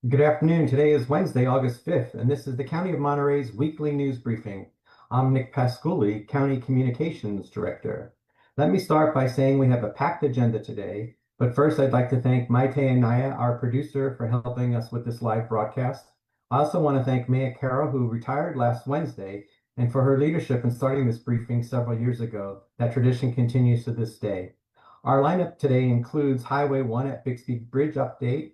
Good afternoon. Today is Wednesday, August 5th, and this is the County of Monterey's weekly news briefing. I'm Nick Pasculi, County Communications Director. Let me start by saying we have a packed agenda today, but first I'd like to thank Maite and Naya, our producer, for helping us with this live broadcast. I also want to thank Maya Carroll, who retired last Wednesday, and for her leadership in starting this briefing several years ago. That tradition continues to this day. Our lineup today includes Highway 1 at Bixby Bridge update,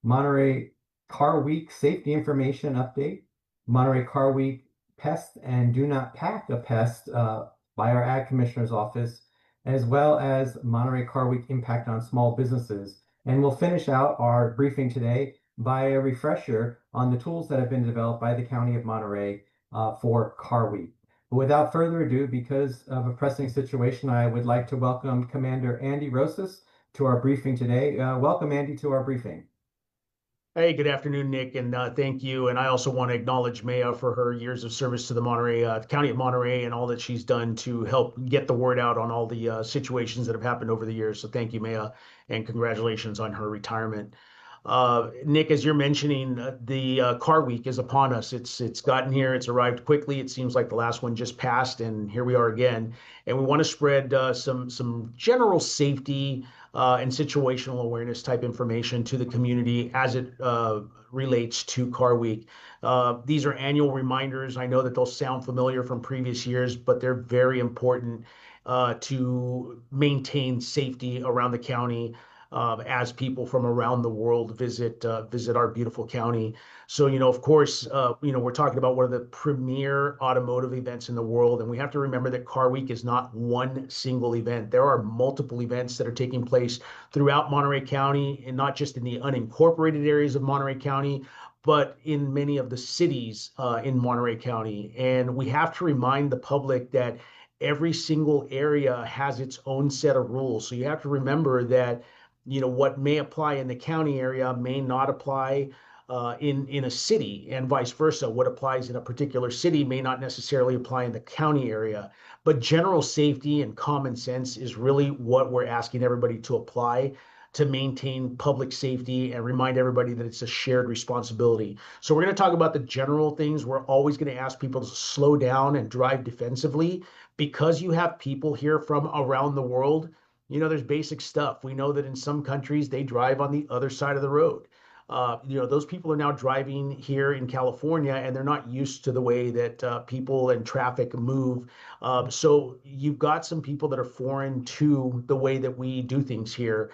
Monterey Car Week safety information update, Monterey Car Week Pest and Do Not Pack a Pest by our Ag Commissioner's Office, as well as Monterey Car Week impact on small businesses. And we'll finish out our briefing today by a refresher on the tools that have been developed by the County of Monterey for Car Week. But without further ado, because of a pressing situation, I would like to welcome Commander Andy Rosas to our briefing today. Welcome, Andy, to our briefing. Hey, good afternoon, Nick, and thank you. And I also want to acknowledge Maya for her years of service to the County of Monterey, and all that she's done to help get the word out on all the situations that have happened over the years. So thank you, Maya, and congratulations on her retirement. Nick, as you're mentioning, the car week is upon us. It's gotten here. It's arrived quickly. It seems like the last one just passed, and here we are again. And we want to spread some general safety and situational awareness type information to the community as it relates to Car Week. These are annual reminders. I know that they'll sound familiar from previous years, but they're very important to maintain safety around the county as people from around the world visit our beautiful county. So, of course, we're talking about one of the premier automotive events in the world, and we have to remember that Car Week is not one single event. There are multiple events that are taking place throughout Monterey County, and not just in the unincorporated areas of Monterey County, but in many of the cities in Monterey County. And we have to remind the public that every single area has its own set of rules. So you have to remember that what may apply in the county area may not apply in a city, and vice versa. What applies in a particular city may not necessarily apply in the county area. But general safety and common sense is really what we're asking everybody to apply to maintain public safety and remind everybody that it's a shared responsibility. So we're going to talk about the general things. We're always going to ask people to slow down and drive defensively because you have people here from around the world. There's basic stuff. We know that in some countries they drive on the other side of the road. Those people are now driving here in California, and they're not used to the way that people and traffic move. So you've got some people that are foreign to the way that we do things here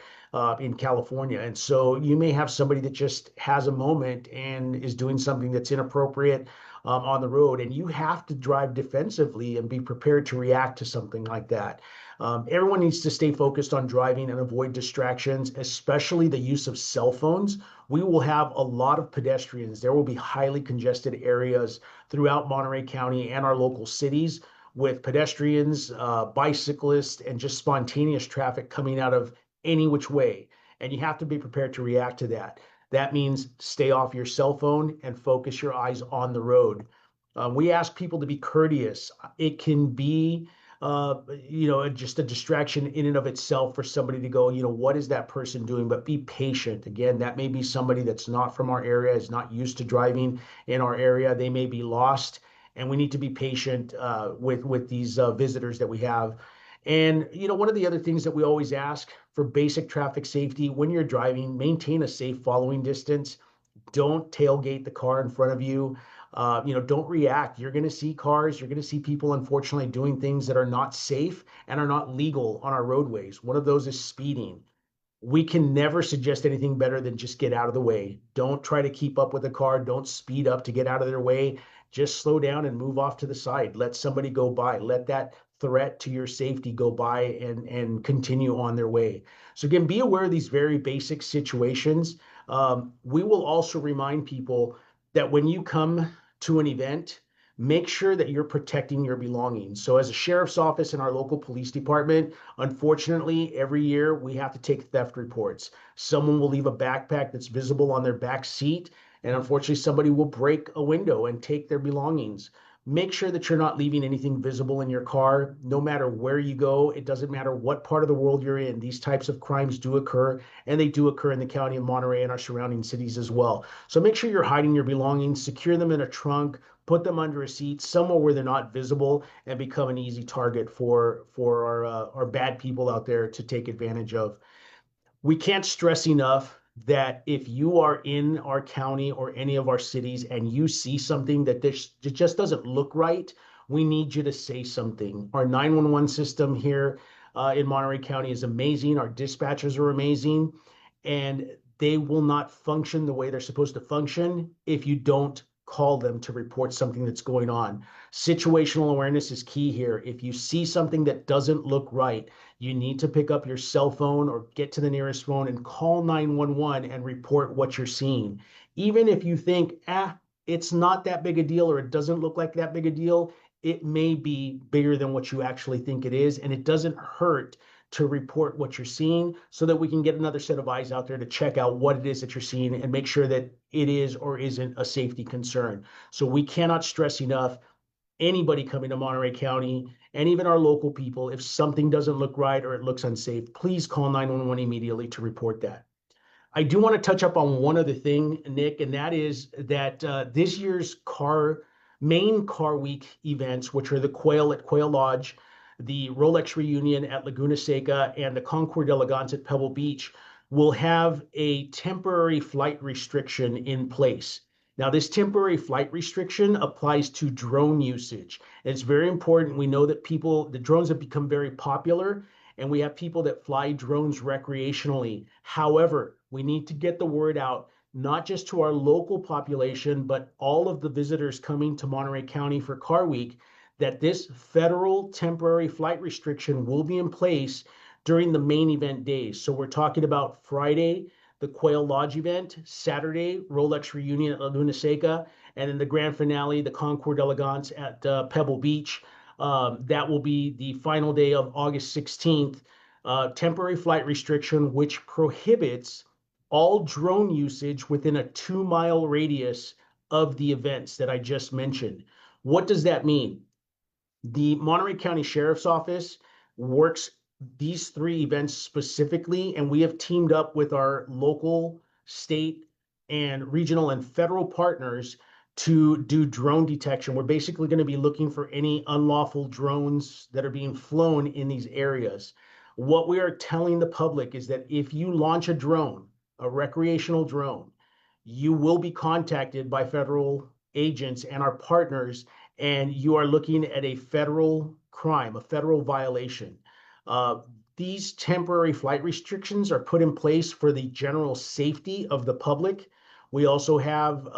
in California. And so you may have somebody that just has a moment and is doing something that's inappropriate on the road, and you have to drive defensively and be prepared to react to something like that. Everyone needs to stay focused on driving and avoid distractions, especially the use of cell phones. We will have a lot of pedestrians. There will be highly congested areas throughout Monterey County and our local cities with pedestrians, bicyclists, and just spontaneous traffic coming out of any which way. And you have to be prepared to react to that. That means stay off your cell phone and focus your eyes on the road. We ask people to be courteous. It can be just a distraction in and of itself for somebody to go, what is that person doing? But be patient. Again, that may be somebody that's not from our area, is not used to driving in our area. They may be lost, and we need to be patient with these visitors that we have. And, one of the other things that we always ask for basic traffic safety, when you're driving, maintain a safe following distance. Don't tailgate the car in front of you. Don't react. You're going to see cars. You're going to see people, unfortunately, doing things that are not safe and are not legal on our roadways. One of those is speeding. We can never suggest anything better than just get out of the way. Don't try to keep up with the car. Don't speed up to get out of their way. Just slow down and move off to the side. Let somebody go by. Let that threat to your safety go by and continue on their way. So again, be aware of these very basic situations. We will also remind people that when you come to an event, make sure that you're protecting your belongings. So as a sheriff's office in our local police department, unfortunately, every year we have to take theft reports. Someone will leave a backpack that's visible on their back seat, and unfortunately somebody will break a window and take their belongings. make sure that you're not leaving anything visible in your car. No matter where you go, it doesn't matter what part of the world you're in. These types of crimes do occur, and they do occur in the county of Monterey and our surrounding cities as well. So make sure you're hiding your belongings, secure them in a trunk, put them under a seat, somewhere where they're not visible, and become an easy target for our bad people out there to take advantage of. We can't stress enough that if you are in our county or any of our cities and you see something that this it just doesn't look right, we need you to say something. Our 911 system here in Monterey County is amazing. Our dispatchers are amazing, and they will not function the way they're supposed to function if you don't call them to report something that's going on. Situational awareness is key here. If you see something that doesn't look right, you need to pick up your cell phone or get to the nearest phone and call 911 and report what you're seeing. Even if you think, it's not that big a deal or it doesn't look like that big a deal, it may be bigger than what you actually think it is. And it doesn't hurt to report what you're seeing so that we can get another set of eyes out there to check out what it is that you're seeing and make sure that it is or isn't a safety concern. So we cannot stress enough, anybody coming to Monterey County and even our local people, if something doesn't look right or it looks unsafe, please call 911 immediately to report that. I do want to touch up on one other thing, Nick, and that is that this year's main Car Week events, which are the Quail at Quail Lodge, the Rolex Reunion at Laguna Seca, and the Concours d'Elegance at Pebble Beach, will have a temporary flight restriction in place. Now, this temporary flight restriction applies to drone usage. It's very important. We know that the drones have become very popular, and we have people that fly drones recreationally. However, we need to get the word out, not just to our local population, but all of the visitors coming to Monterey County for Car Week, that this federal temporary flight restriction will be in place during the main event days. So we're talking about Friday, the Quail Lodge event, Saturday, Rolex Reunion at Laguna Seca, and then the grand finale, the Concours d'Elegance at Pebble Beach. That will be the final day of August 16th. Temporary flight restriction, which prohibits all drone usage within a 2-mile radius of the events that I just mentioned. What does that mean? The Monterey County Sheriff's Office works these 3 events specifically, and we have teamed up with our local, state, and regional and federal partners to do drone detection. We're basically going to be looking for any unlawful drones that are being flown in these areas. What we are telling the public is that if you launch a drone, a recreational drone, you will be contacted by federal agents and our partners, and you are looking at a federal crime, a federal violation. These temporary flight restrictions are put in place for the general safety of the public. We also have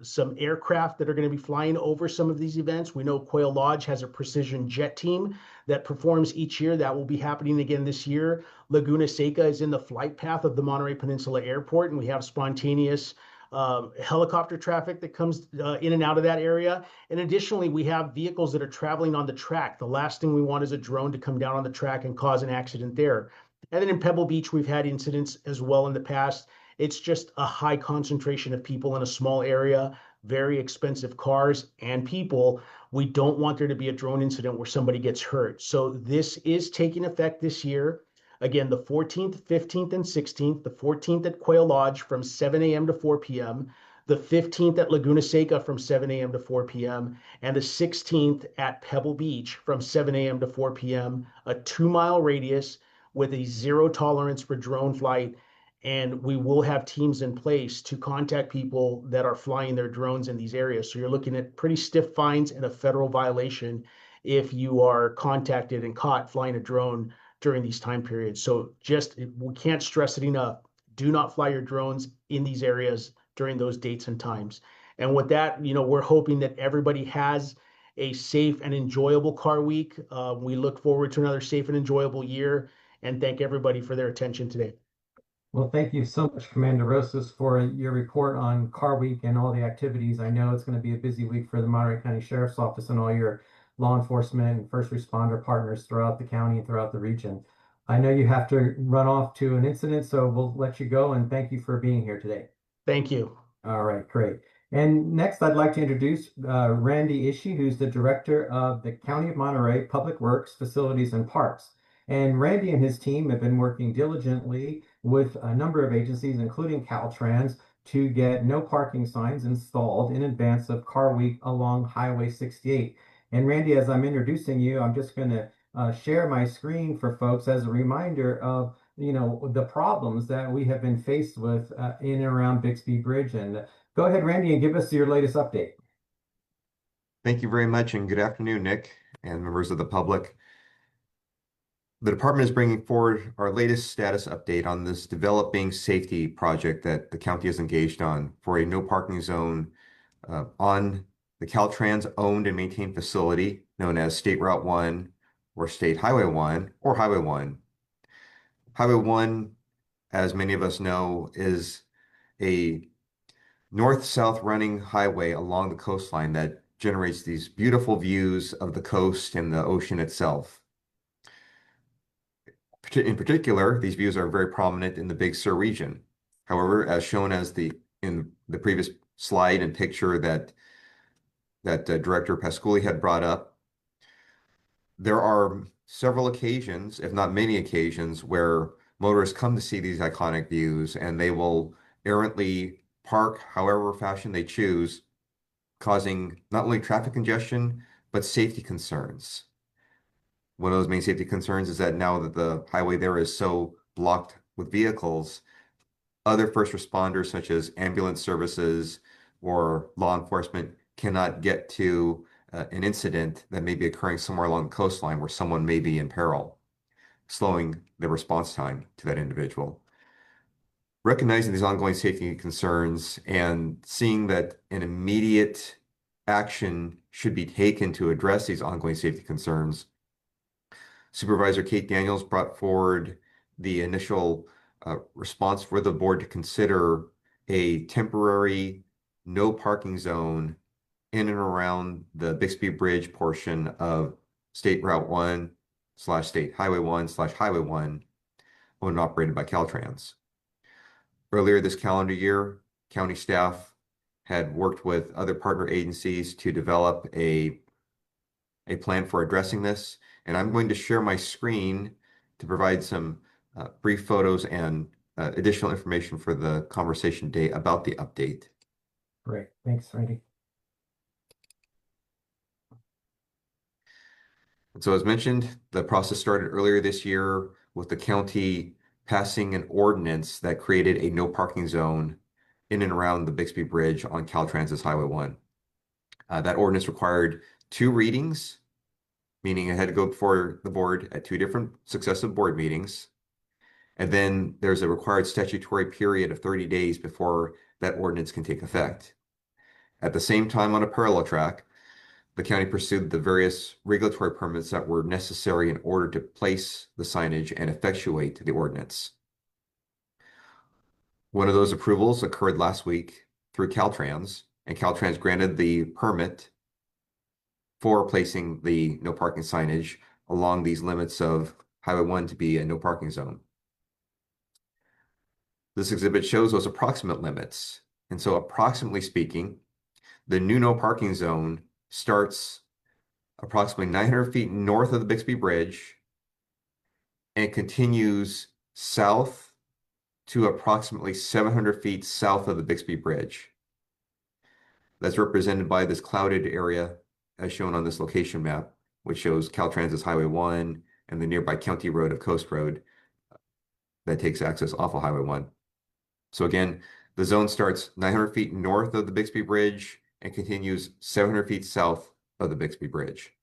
some aircraft that are going to be flying over some of these events. We know Quail Lodge has a precision jet team that performs each year. That will be happening again this year. Laguna Seca is in the flight path of the Monterey Peninsula Airport, and we have spontaneous helicopter traffic that comes in and out of that area. And additionally, we have vehicles that are traveling on the track. The last thing we want is a drone to come down on the track and cause an accident there. And then in Pebble Beach, we've had incidents as well in the past. It's just a high concentration of people in a small area, very expensive cars and people. We don't want there to be a drone incident where somebody gets hurt. So this is taking effect this year. Again, the 14th, 15th, and 16th, the 14th at Quail Lodge from 7 a.m. to 4 p.m., the 15th at Laguna Seca from 7 a.m. to 4 p.m., and the 16th at Pebble Beach from 7 a.m. to 4 p.m., a 2-mile radius with a 0 tolerance for drone flight. And we will have teams in place to contact people that are flying their drones in these areas. So you're looking at pretty stiff fines and a federal violation if you are contacted and caught flying a drone during these time periods. So we can't stress it enough. Do not fly your drones in these areas during those dates and times. And with that, we're hoping that everybody has a safe and enjoyable Car Week. We look forward to another safe and enjoyable year, and thank everybody for their attention today. Well, thank you so much, Commander Rosas, for your report on Car Week and all the activities. I know it's going to be a busy week for the Monterey County Sheriff's Office and all your law enforcement and first responder partners throughout the county and throughout the region. I know you have to run off to an incident, so we'll let you go, and thank you for being here today. Thank you. All right, great. And next, I'd like to introduce Randy Ishii, who's the director of the County of Monterey Public Works, Facilities, and Parks. And Randy and his team have been working diligently with a number of agencies, including Caltrans, to get no parking signs installed in advance of Car Week along Highway 68. And Randy, as I'm introducing you, I'm just going to share my screen for folks as a reminder of the problems that we have been faced with in and around Bixby Bridge. And go ahead, Randy, and give us your latest update. Thank you very much, and good afternoon, Nick and members of the public. The department is bringing forward our latest status update on this developing safety project that the county is engaged on for a no parking zone on the Caltrans owned and maintained facility known as State Route 1 or State Highway 1 or Highway 1. Highway 1, as many of us know, is a north-south running highway along the coastline that generates these beautiful views of the coast and the ocean itself. In particular, these views are very prominent in the Big Sur region. However, as shown in the previous slide and picture that Director Pasculi had brought up, there are several occasions, if not many occasions, where motorists come to see these iconic views and they will errantly park however fashion they choose, causing not only traffic congestion, but safety concerns. One of those main safety concerns is that now that the highway there is so blocked with vehicles, other first responders such as ambulance services or law enforcement cannot get to an incident that may be occurring somewhere along the coastline where someone may be in peril, slowing the response time to that individual. Recognizing these ongoing safety concerns and seeing that an immediate action should be taken to address these ongoing safety concerns, Supervisor Kate Daniels brought forward the initial response for the board to consider a temporary no parking zone in and around the Bixby Bridge portion of State Route 1 / State Highway 1 / Highway 1, owned and operated by Caltrans. Earlier this calendar year, county staff had worked with other partner agencies to develop a plan for addressing this. And I'm going to share my screen to provide some brief photos and additional information for the conversation today about the update. Great. Thanks, Randy. And so as mentioned, the process started earlier this year with the county passing an ordinance that created a no parking zone in and around the Bixby Bridge on Caltrans's Highway 1. That ordinance required 2 readings, meaning it had to go before the board at 2 different successive board meetings. And then there's a required statutory period of 30 days before that ordinance can take effect. At the same time, on a parallel track, the county pursued the various regulatory permits that were necessary in order to place the signage and effectuate the ordinance. One of those approvals occurred last week through Caltrans, and Caltrans granted the permit for placing the no parking signage along these limits of Highway 1 to be a no parking zone. This exhibit shows those approximate limits. And so approximately speaking, the new no parking zone starts approximately 900 feet north of the Bixby Bridge and continues south to approximately 700 feet south of the Bixby Bridge. That's represented by this clouded area as shown on this location map, which shows Caltrans's Highway 1 and the nearby county road of Coast Road that takes access off of Highway 1. So again, the zone starts 900 feet north of the Bixby Bridge and continues 700 feet south of the Bixby Bridge.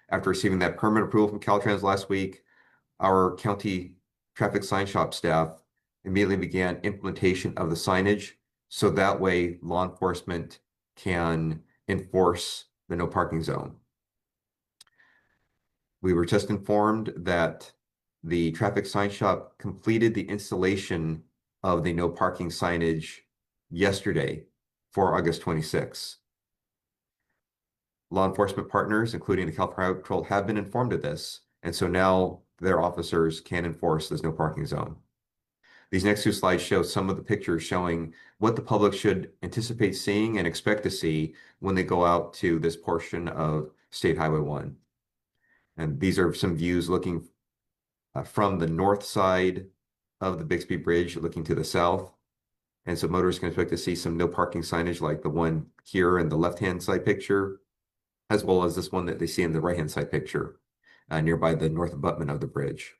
After receiving that permit approval from Caltrans last week, our county traffic sign shop staff immediately began implementation of the signage, so that way law enforcement can enforce the no parking zone. We were just informed that the traffic sign shop completed the installation of the no parking signage yesterday for August 26. Law enforcement partners, including the Cal Fire Patrol, have been informed of this, and so now their officers can enforce this no parking zone. These next two slides show some of the pictures showing what the public should anticipate seeing and expect to see when they go out to this portion of State Highway 1. And these are some views looking from the north side of the Bixby Bridge, looking to the south. And so motorists can expect to see some no parking signage like the one here in the left-hand side picture, as well as this one that they see in the right-hand side picture nearby the north abutment of the bridge.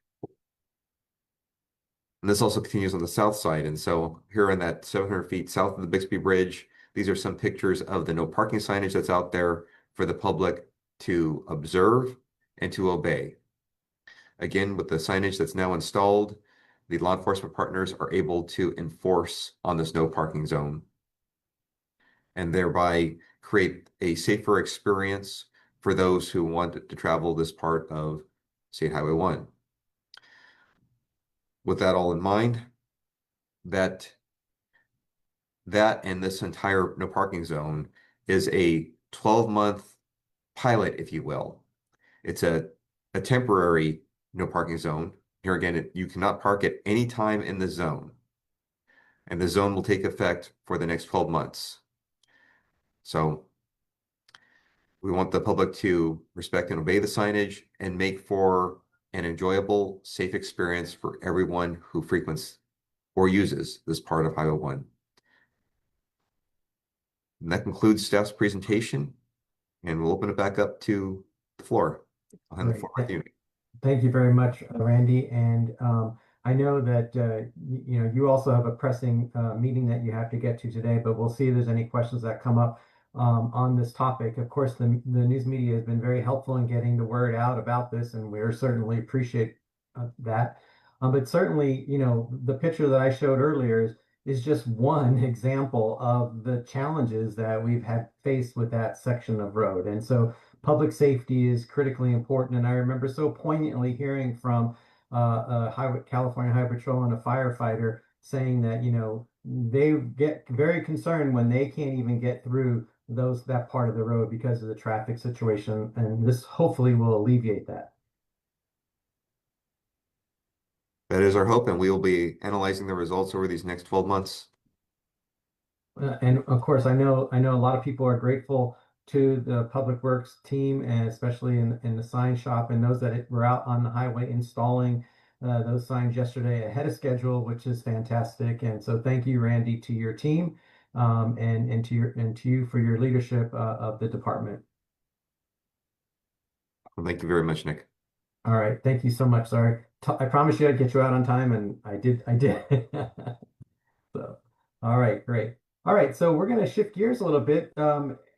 And this also continues on the south side. And so here in that 700 feet south of the Bixby Bridge, these are some pictures of the no parking signage that's out there for the public to observe and to obey. Again, with the signage that's now installed, the law enforcement partners are able to enforce on this no parking zone and thereby create a safer experience for those who want to travel this part of State Highway 1. With that all in mind, that and this entire no parking zone is a 12-month pilot, if you will. It's a temporary no parking zone. Here again, you cannot park at any time in the zone. And the zone will take effect for the next 12 months. So we want the public to respect and obey the signage and make for an enjoyable, safe experience for everyone who frequents or uses this part of Highway 1. And that concludes staff's presentation, and we'll open it back up to the floor. I'll hand the floor back to you. Thank you very much, Randy. And I know that you also have a pressing meeting that you have to get to today, but we'll see if there's any questions that come up on this topic. Of course, the news media has been very helpful in getting the word out about this, and we certainly appreciate that. But certainly, the picture that I showed earlier is just one example of the challenges that we've had faced with that section of road. And so public safety is critically important. And I remember so poignantly hearing from California Highway Patrol and a firefighter saying that, they get very concerned when they can't even get through that part of the road because of the traffic situation. And this hopefully will alleviate that. That is our hope, and we will be analyzing the results over these next 12 months. And of course, I know a lot of people are grateful to the Public Works team, and especially in the sign shop, and those that were out on the highway installing those signs yesterday ahead of schedule, which is fantastic. And so thank you, Randy, to your team, and to you for your leadership of the department. Well, thank you very much, Nick. All right, thank you so much. Sorry, I promised you I'd get you out on time, and I did. So, all right, great. All right, so we're going to shift gears a little bit.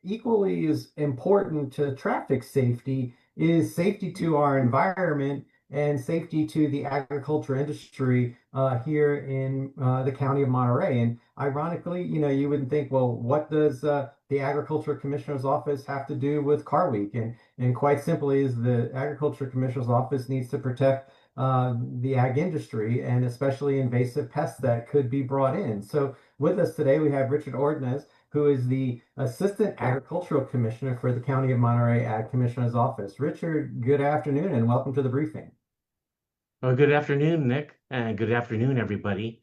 Equally as important to traffic safety is safety to our environment and safety to the agriculture industry here in the county of Monterey. And ironically, you wouldn't think, well, what does the Agriculture Commissioner's Office have to do with Car Week? And quite simply is the Agriculture Commissioner's Office needs to protect the ag industry, and especially invasive pests that could be brought in. So with us today, we have Richard Ordonez, who is the Assistant Agricultural Commissioner for the County of Monterey Ag Commissioner's Office. Richard, good afternoon and welcome to the briefing. Well, good afternoon, Nick, and good afternoon, everybody.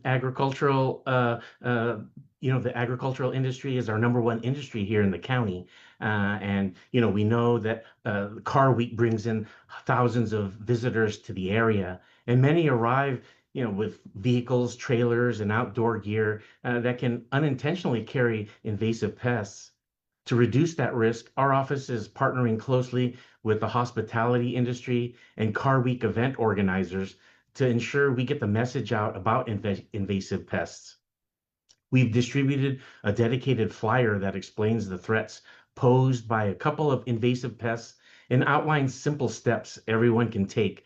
Agricultural, the agricultural industry is our #1 industry here in the county. And we know that Car Week brings in thousands of visitors to the area, and many arrive, with vehicles, trailers, and outdoor gear that can unintentionally carry invasive pests. To reduce that risk, our office is partnering closely with the hospitality industry and Car Week event organizers to ensure we get the message out about invasive pests. We've distributed a dedicated flyer that explains the threats posed by a couple of invasive pests and outlines simple steps everyone can take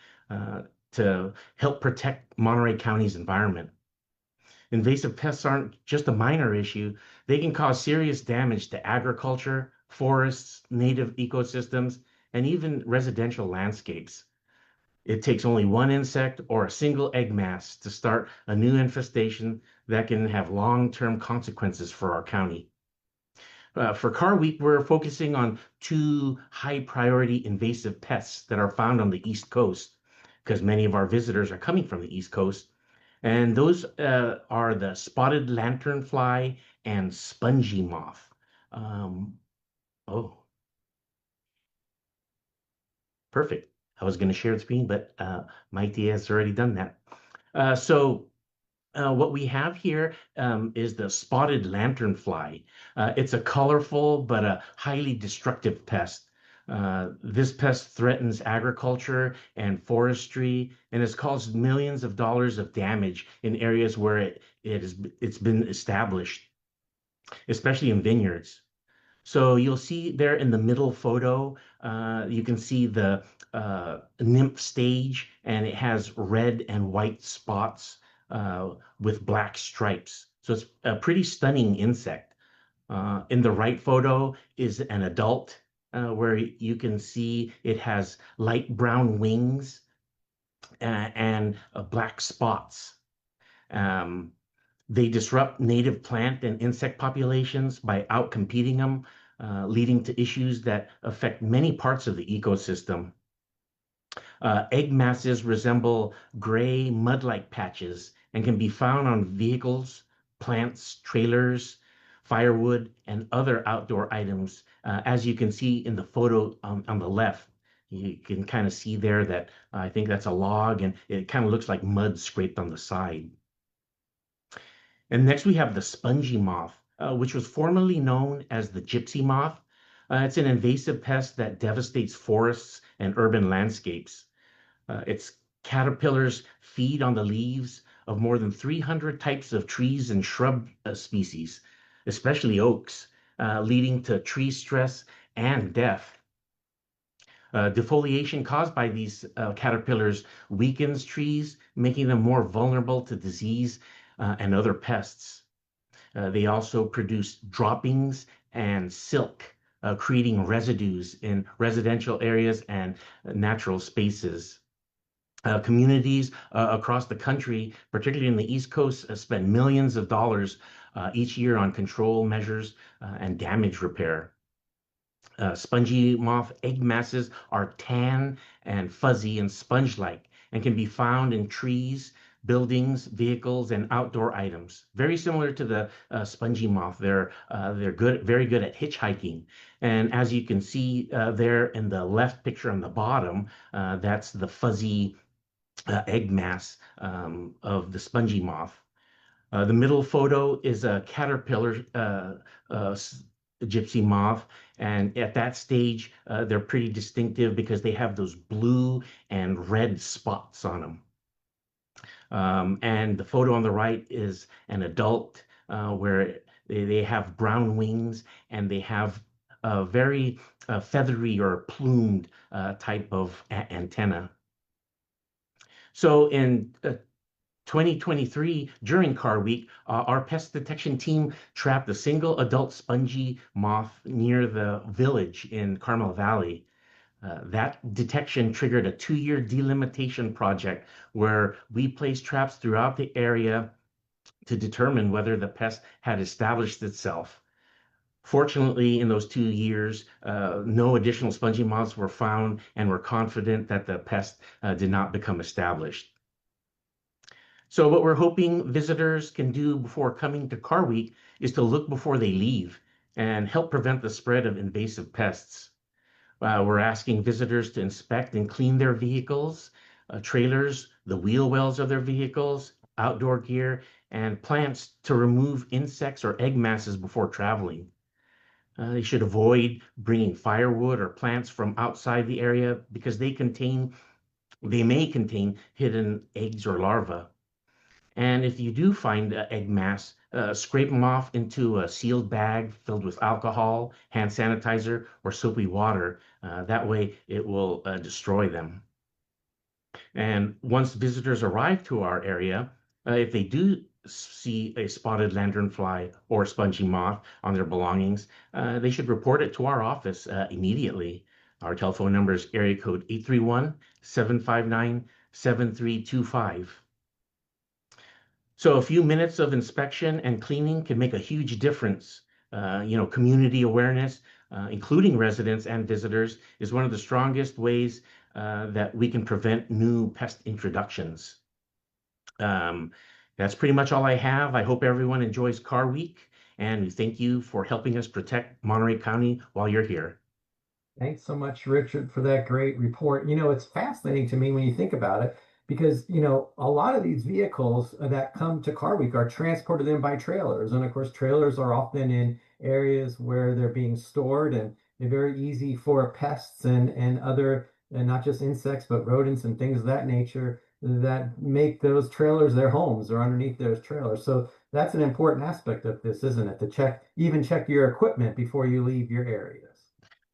to help protect Monterey County's environment. Invasive pests aren't just a minor issue. They can cause serious damage to agriculture, forests, native ecosystems, and even residential landscapes. It takes only one insect or a single egg mass to start a new infestation that can have long-term consequences for our county. For Car Week, we're focusing on 2 high-priority invasive pests that are found on the East Coast. because many of our visitors are coming from the East Coast. And those are the spotted lanternfly and spongy moth. Oh, perfect. I was going to share the screen, but Mighty has already done that. What we have here is the spotted lanternfly. It's a colorful but a highly destructive pest. This pest threatens agriculture and forestry and has caused millions of dollars of damage in areas where it's been established, especially in vineyards. So you'll see there in the middle photo, you can see the nymph stage, and it has red and white spots with black stripes. So it's a pretty stunning insect. In the right photo is an adult where you can see it has light brown wings and black spots. They disrupt native plant and insect populations by outcompeting them, leading to issues that affect many parts of the ecosystem. Egg masses resemble gray mud-like patches and can be found on vehicles, plants, trailers, firewood, and other outdoor items. As you can see in the photo on the left, you can kind of see there that I think that's a log, and it kind of looks like mud scraped on the side. And next we have the spongy moth, which was formerly known as the gypsy moth. It's an invasive pest that devastates forests and urban landscapes. Its caterpillars feed on the leaves of more than 300 types of trees and shrub species, especially oaks, leading to tree stress and death. Defoliation caused by these caterpillars weakens trees, making them more vulnerable to disease and other pests. They also produce droppings and silk, creating residues in residential areas and natural spaces. Communities across the country, particularly in the East Coast, spend millions of dollars each year on control measures and damage repair. Spongy moth egg masses are tan and fuzzy and sponge-like and can be found in trees, buildings, vehicles, and outdoor items. Very similar to the spongy moth. They're good, very good at hitchhiking. And as you can see there in the left picture on the bottom, that's the fuzzy egg mass of the spongy moth. The middle photo is a caterpillar gypsy moth, and at that stage they're pretty distinctive because they have those blue and red spots on them. And the photo on the right is an adult where they have brown wings and they have a very feathery or plumed type of antenna. So in 2023, during Car Week, our pest detection team trapped a single adult spongy moth near the village in Carmel Valley. That detection triggered a 2-year delimitation project where we placed traps throughout the area to determine whether the pest had established itself. Fortunately, in those 2 years, no additional spongy moths were found, and we're confident that the pest did not become established. So what we're hoping visitors can do before coming to Car Week is to look before they leave and help prevent the spread of invasive pests. We're asking visitors to inspect and clean their vehicles, trailers, the wheel wells of their vehicles, outdoor gear, and plants to remove insects or egg masses before traveling. They should avoid bringing firewood or plants from outside the area because they may contain hidden eggs or larvae. And if you do find an egg mass, scrape them off into a sealed bag filled with alcohol, hand sanitizer, or soapy water. That way it will destroy them. And once visitors arrive to our area, if they do see a spotted lanternfly or spongy moth on their belongings, they should report it to our office immediately. Our telephone number is area code 831-759-7325. So a few minutes of inspection and cleaning can make a huge difference. Community awareness, including residents and visitors, is one of the strongest ways that we can prevent new pest introductions. That's pretty much all I have. I hope everyone enjoys Car Week, and we thank you for helping us protect Monterey County while you're here. Thanks so much, Richard, for that great report. It's fascinating to me when you think about it, because, a lot of these vehicles that come to Car Week are transported in by trailers. And of course, trailers are often in areas where they're being stored, and they're very easy for pests and other, and not just insects, but rodents and things of that nature that make those trailers their homes or underneath those trailers. So that's an important aspect of this, isn't it? To even check your equipment before you leave your areas.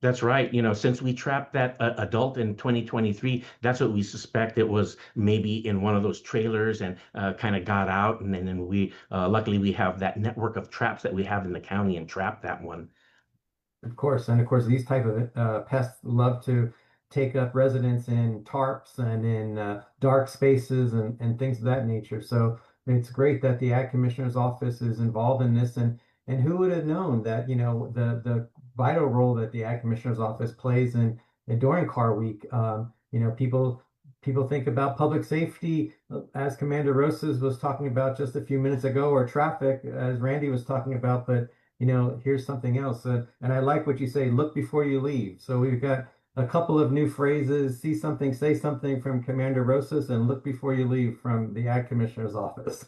That's right. Since we trapped that adult in 2023, that's what we suspect. It was maybe in one of those trailers and kind of got out. And then we, luckily, we have that network of traps that we have in the county and trapped that one. Of course, and of course, these type of pests love to take up residence in tarps and in dark spaces and things of that nature. So it's great that the Ag Commissioner's Office is involved in this. And who would have known that, the vital role that the Ag Commissioner's Office plays in during Car Week. People think about public safety, as Commander Rosas was talking about just a few minutes ago, or traffic, as Randy was talking about, but here's something else. And I like what you say, look before you leave. So we've got a couple of new phrases: see something, say something, from Commander Rosas, and look before you leave from the Ag Commissioner's Office.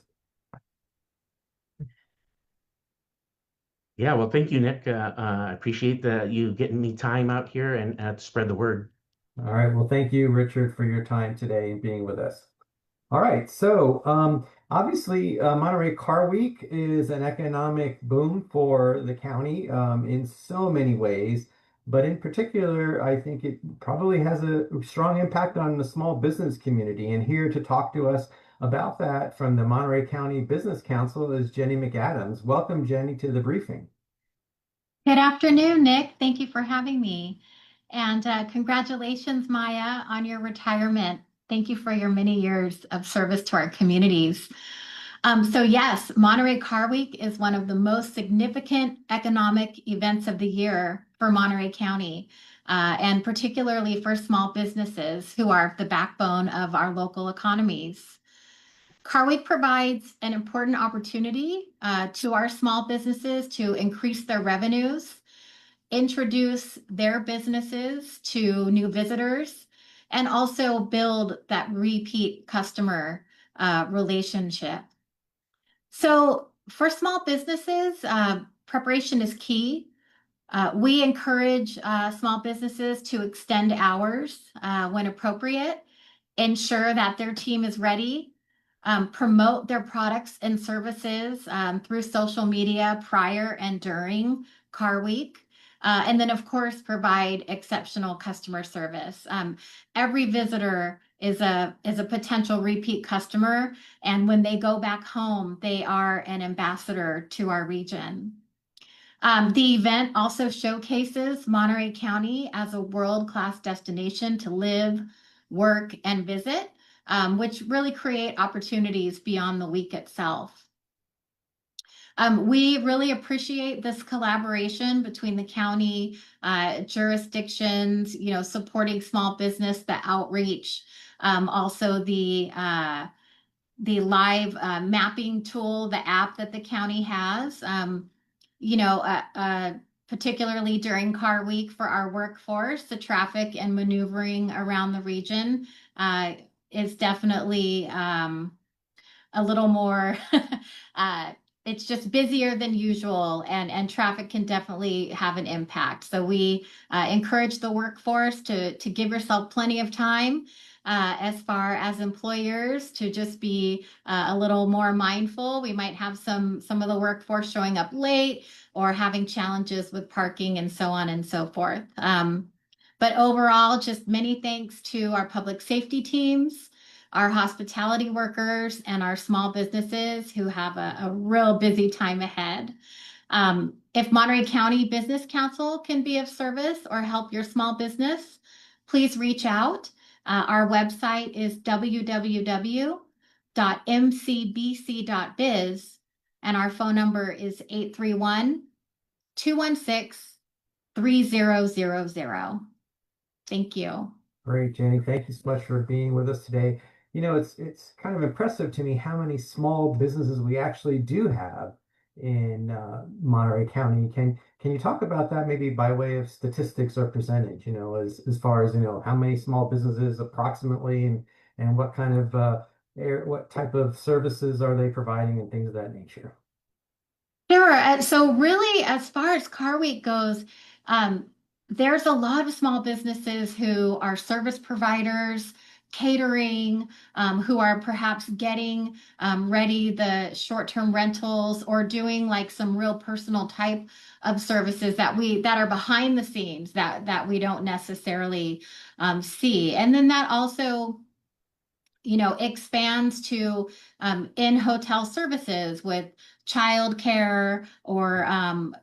Yeah, well, thank you, Nick. I appreciate you getting me time out here and to spread the word. All right. Well, thank you, Richard, for your time today and being with us. All right. So, obviously, Monterey Car Week is an economic boom for the county in so many ways. But in particular, I think it probably has a strong impact on the small business community. And here to talk to us about that from the Monterey County Business Council is Jenny McAdams. Welcome, Jenny, to the briefing. Good afternoon, Nick. Thank you for having me. And congratulations, Maya, on your retirement. Thank you for your many years of service to our communities. So yes, Monterey Car Week is one of the most significant economic events of the year for Monterey County, and particularly for small businesses who are the backbone of our local economies. Car Week provides an important opportunity to our small businesses to increase their revenues, introduce their businesses to new visitors, and also build that repeat customer relationship. So for small businesses, preparation is key. We encourage small businesses to extend hours when appropriate, ensure that their team is ready, promote their products and services through social media prior and during Car Week. And then, of course, provide exceptional customer service. Every visitor is a potential repeat customer, and when they go back home, they are an ambassador to our region. The event also showcases Monterey County as a world-class destination to live, work, and visit, which really create opportunities beyond the week itself. We really appreciate this collaboration between the county jurisdictions, supporting small business, the outreach, also the live mapping tool, the app that the county has, particularly during Car Week for our workforce, the traffic and maneuvering around the region is definitely a little more it's just busier than usual, and traffic can definitely have an impact. So we encourage the workforce to give yourself plenty of time as far as employers to just be a little more mindful. We might have some of the workforce showing up late or having challenges with parking and so on and so forth. But overall, just many thanks to our public safety teams, our hospitality workers, and our small businesses who have a real busy time ahead. If Monterey County Business Council can be of service or help your small business, please reach out. Our website is www.mcbc.biz, and our phone number is 831-216-3000. Thank you. Great, Jenny. Thank you so much for being with us today. It's kind of impressive to me how many small businesses we actually do have in Monterey County. Can you talk about that maybe by way of statistics or percentage? As far as how many small businesses approximately, and what kind of what type of services are they providing and things of that nature. Sure. So really, as far as Car Week goes, um, there's a lot of small businesses who are service providers, catering, who are perhaps getting ready the short-term rentals or doing like some real personal type of services that are behind the scenes that we don't necessarily see. And then that also expands to in hotel services with childcare or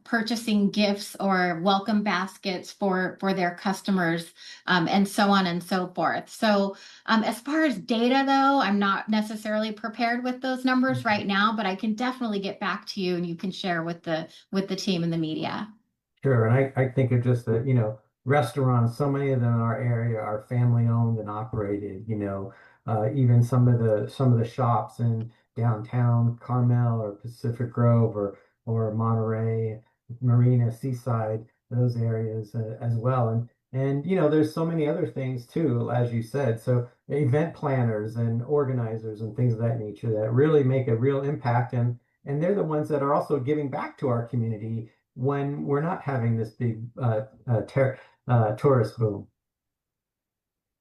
purchasing gifts or welcome baskets for their customers, and so on and so forth. So as far as data, though, I'm not necessarily prepared with those numbers right now, but I can definitely get back to you and you can share with the team and the media. Sure, and I think of just the, restaurants, so many of them in our area are family owned and operated, even some of the shops in downtown Carmel or Pacific Grove or Monterey, Marina, Seaside, those areas as well. And there's so many other things too, as you said. So event planners and organizers and things of that nature that really make a real impact, and they're the ones that are also giving back to our community when we're not having this big tourist boom.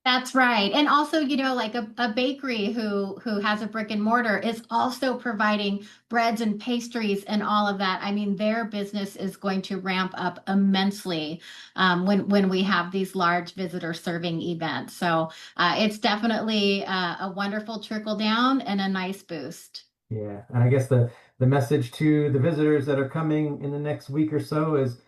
That's right. And also, like a bakery who has a brick and mortar is also providing breads and pastries and all of that. I mean, their business is going to ramp up immensely when we have these large visitor serving events. So it's definitely a wonderful trickle down and a nice boost. Yeah, and I guess the message to the visitors that are coming in the next week or so is,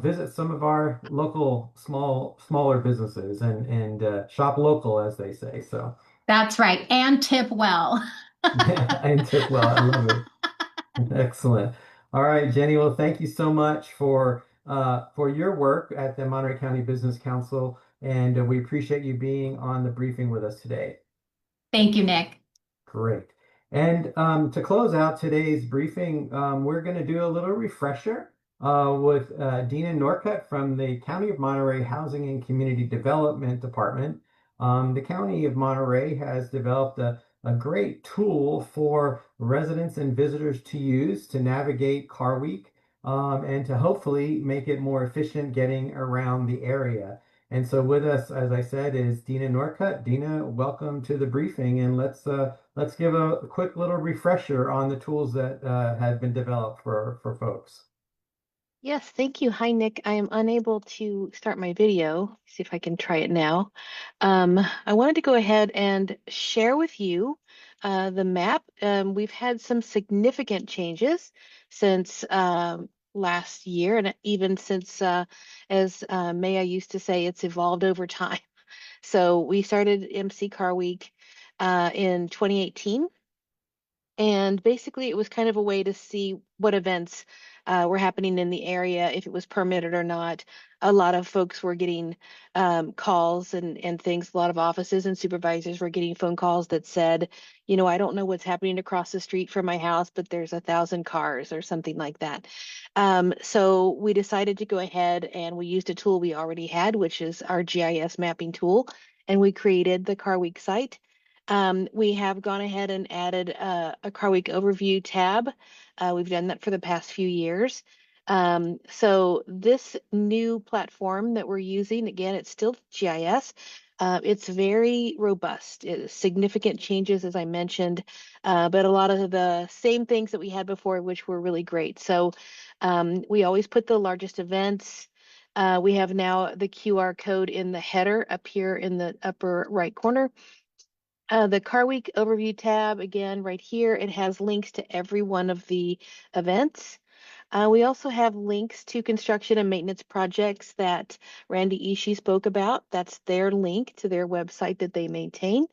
visit some of our local smaller businesses and shop local, as they say. So That's right. And tip well. yeah, and tip well. I love it. Excellent. All right, Jenny. Well, thank you so much for your work at the Monterey County Business Council, and we appreciate you being on the briefing with us today. Thank you, Nick. Great. And to close out today's briefing, we're going to do a little refresher with Dina Northcutt from the County of Monterey Housing and Community Development Department. The County of Monterey has developed a great tool for residents and visitors to use to navigate Car Week, and to hopefully make it more efficient getting around the area. And so with us, as I said, is Dina Northcutt. Dina, welcome to the briefing, and let's give a quick little refresher on the tools that have been developed for folks. Yes, thank you. Hi, Nick. I am unable to start my video. See if I can try it now. I wanted to go ahead and share with you the map. We've had some significant changes since last year, and even since, as Maya used to say, it's evolved over time. So we started MC Car Week in 2018. And basically, it was kind of a way to see what events were happening in the area, if it was permitted or not. A lot of folks were getting calls and things. A lot of offices and supervisors were getting phone calls that said, I don't know what's happening across the street from my house, but there's 1,000 cars or something like that. So we decided to go ahead and we used a tool we already had, which is our GIS mapping tool, and we created the Car Week site. We have gone ahead and added a Car Week overview tab. We've done that for the past few years. So this new platform that we're using, again, it's still GIS. It's very robust. Significant changes, as I mentioned, but a lot of the same things that we had before, which were really great. So we always put the largest events. We have now the QR code in the header up here in the upper right corner. The Car Week overview tab, again, right here, it has links to every one of the events. We also have links to construction and maintenance projects that Randy Ishii spoke about. That's their link to their website that they maintain,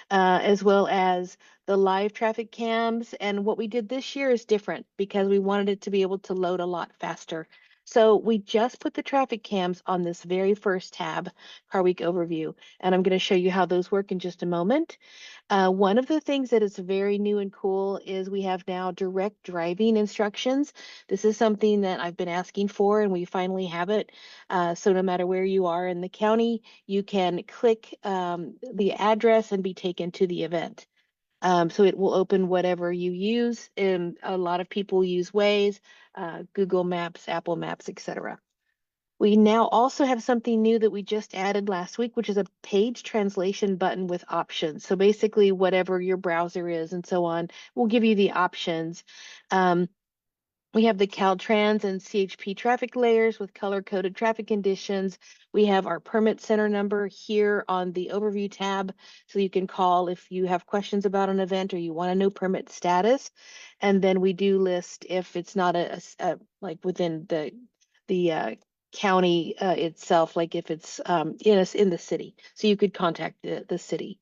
as well as the live traffic cams. And what we did this year is different because we wanted it to be able to load a lot faster. So we just put the traffic cams on this very first tab, Car Week Overview, and I'm going to show you how those work in just a moment. One of the things that is very new and cool is we have now direct driving instructions. This is something that I've been asking for, and we finally have it. So no matter where you are in the county, you can click the address and be taken to the event. So it will open whatever you use. And a lot of people use Waze, Google Maps, Apple Maps, etc. We now also have something new that we just added last week, which is a page translation button with options. So basically, whatever your browser is and so on, will give you the options. We have the Caltrans and CHP traffic layers with color-coded traffic conditions. We have our permit center number here on the overview tab, so you can call if you have questions about an event or you want to know permit status. And then we do list if it's not like within the county itself, like if it's in the city. So you could contact the city.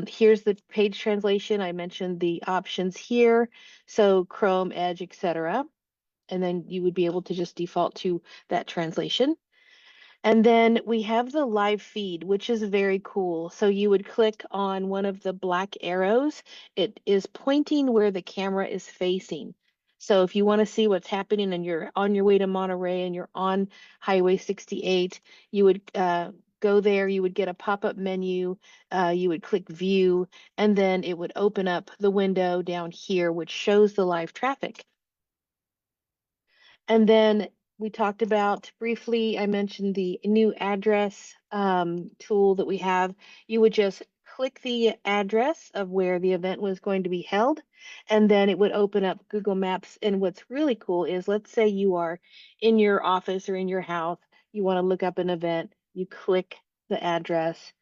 Here's the page translation. I mentioned the options here. So Chrome, Edge, etc. And then you would be able to just default to that translation. And then we have the live feed, which is very cool. So you would click on one of the black arrows. It is pointing where the camera is facing. So if you want to see what's happening and you're on your way to Monterey and you're on Highway 68, you would go there, you would get a pop-up menu, you would click view, and then it would open up the window down here, which shows the live traffic. And then we talked about briefly, I mentioned the new address tool that we have. You would just click the address of where the event was going to be held, and then it would open up Google Maps. And what's really cool is, let's say you are in your office or in your house, you want to look up an event, you click the address,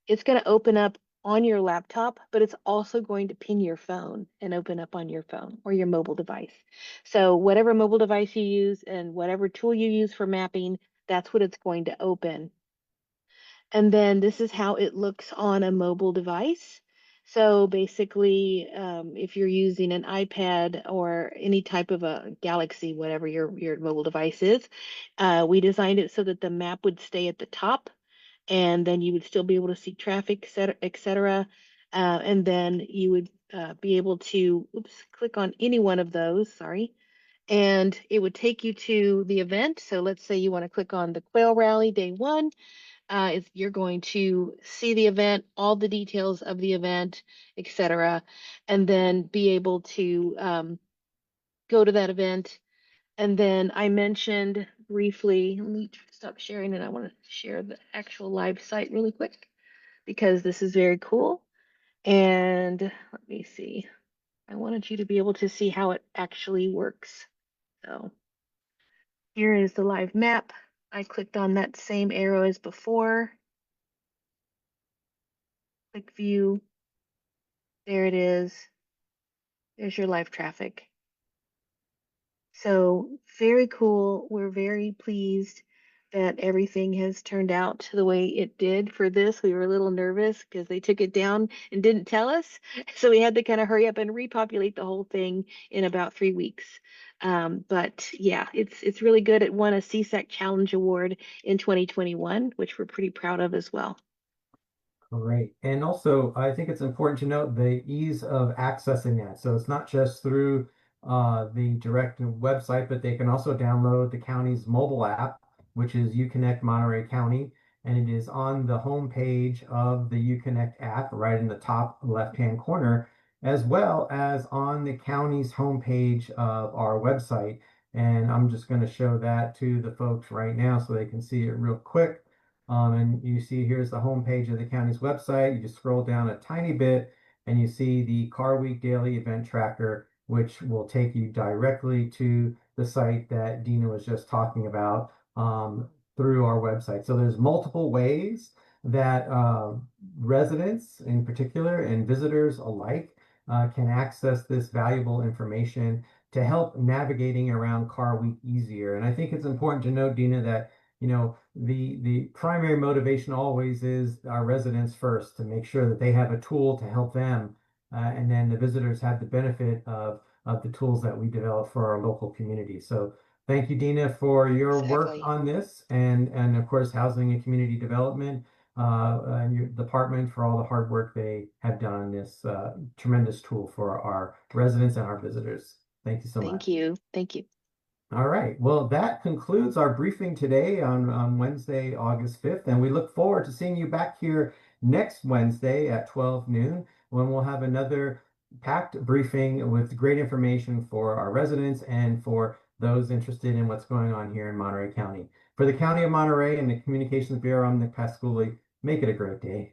it's going to open up on your laptop, but it's also going to ping your phone and open up on your phone or your mobile device. So whatever mobile device you use and whatever tool you use for mapping, that's what it's going to open. And then this is how it looks on a mobile device. So basically, if you're using an iPad or any type of a Galaxy, whatever your mobile device is, we designed it so that the map would stay at the top, and then you would still be able to see traffic, et cetera. And then you would be able to, click on any one of those, sorry, and it would take you to the event. So let's say you want to click on the Quail Rally Day 1. You're going to see the event, all the details of the event, et cetera, and then be able to go to that event. And then I mentioned briefly, let me stop sharing and I want to share the actual live site really quick because this is very cool. And let me see. I wanted you to be able to see how it actually works. So here is the live map. I clicked on that same arrow as before. Click view. There it is. There's your live traffic. So very cool. We're very pleased that everything has turned out the way it did for this. We were a little nervous because they took it down and didn't tell us. So we had to kind of hurry up and repopulate the whole thing in about 3 weeks. But yeah, it's really good. It won a CSAC Challenge Award in 2021, which we're pretty proud of as well. Great. And also, I think it's important to note the ease of accessing that. So it's not just through the direct website, but they can also download the county's mobile app, which is UConnect Monterey County. And it is on the home page of the UConnect app, right in the top left-hand corner, as well as on the county's homepage of our website. And I'm just going to show that to the folks right now so they can see it real quick. And you see here's the homepage of the county's website. You just scroll down a tiny bit and you see the Car Week Daily Event Tracker, which will take you directly to the site that Dina was just talking about through our website. So there's multiple ways that residents in particular and visitors alike can access this valuable information to help navigating around Car Week easier. And I think it's important to note, Dina, that the primary motivation always is our residents first, to make sure that they have a tool to help them, and then the visitors have the benefit of the tools that we develop for our local community. So Thank you, Dina, for your work Exactly. on this, and of course, Housing and Community Development, and your department for all the hard work they have done on this tremendous tool for our residents and our visitors. Thank you so Thank much. you. Thank you. All right. Well, that concludes our briefing today on Wednesday, August 5th, and we look forward to seeing you back here next Wednesday at 12 noon when we'll have another packed briefing with great information for our residents and for those interested in what's going on here in Monterey County. For the County of Monterey and the Communications Bureau, I'm Nick Pasculi. Make it a great day.